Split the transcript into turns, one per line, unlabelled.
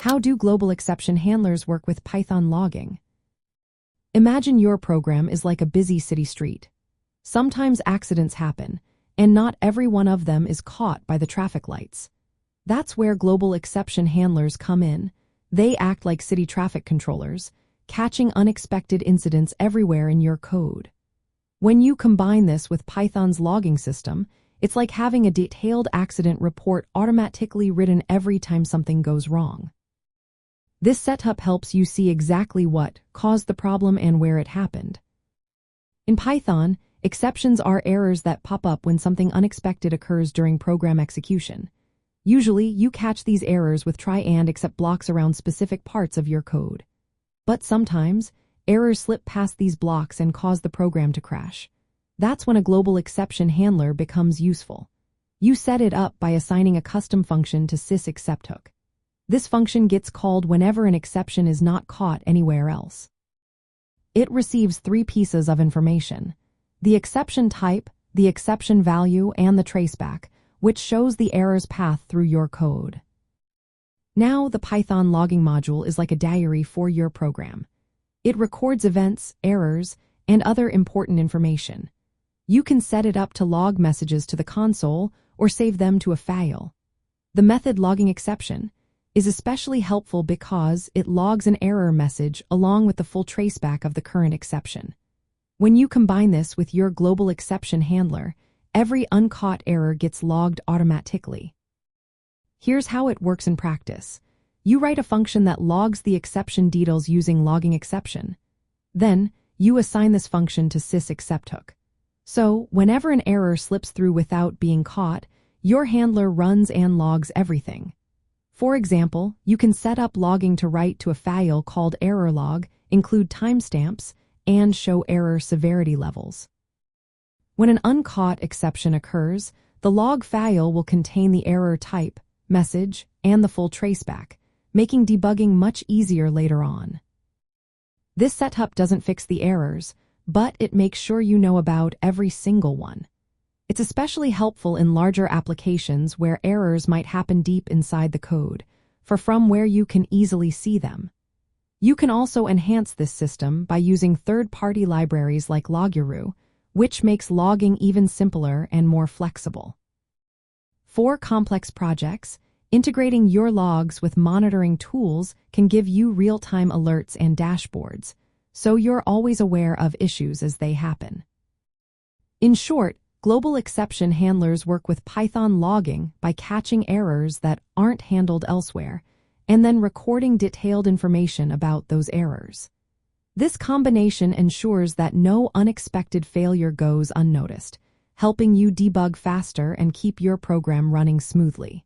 How do global exception handlers work with Python logging? Imagine your program is like a busy city street. Sometimes accidents happen, and not every one of them is caught by the traffic lights. That's where global exception handlers come in. They act like city traffic controllers, catching unexpected incidents everywhere in your code. When you combine this with Python's logging system, it's like having a detailed accident report automatically written every time something goes wrong. This setup helps you see exactly what caused the problem and where it happened. In Python, exceptions are errors that pop up when something unexpected occurs during program execution. Usually, you catch these errors with try and except blocks around specific parts of your code. But sometimes, errors slip past these blocks and cause the program to crash. That's when a global exception handler becomes useful. You set it up by assigning a custom function to sys.excepthook. This function gets called whenever an exception is not caught anywhere else. It receives 3 pieces of information: the exception type, the exception value, and the traceback, which shows the error's path through your code. Now, the Python logging module is like a diary for your program. It records events, errors, and other important information. You can set it up to log messages to the console or save them to a file. The method logging exception is especially helpful because it logs an error message along with the full traceback of the current exception. When you combine this with your global exception handler, every uncaught error gets logged automatically. Here's how it works in practice. You write a function that logs the exception details using logging exception. Then, you assign this function to sys.excepthook. So, whenever an error slips through without being caught, your handler runs and logs everything. For example, you can set up logging to write to a file called errorlog, include timestamps, and show error severity levels. When an uncaught exception occurs, the log file will contain the error type, message, and the full traceback, making debugging much easier later on. This setup doesn't fix the errors, but it makes sure you know about every single one. It's especially helpful in larger applications where errors might happen deep inside the code, from where you can easily see them. You can also enhance this system by using third-party libraries like Loguru, which makes logging even simpler and more flexible. For complex projects, integrating your logs with monitoring tools can give you real-time alerts and dashboards, so you're always aware of issues as they happen. In short, global exception handlers work with Python logging by catching errors that aren't handled elsewhere, and then recording detailed information about those errors. This combination ensures that no unexpected failure goes unnoticed, helping you debug faster and keep your program running smoothly.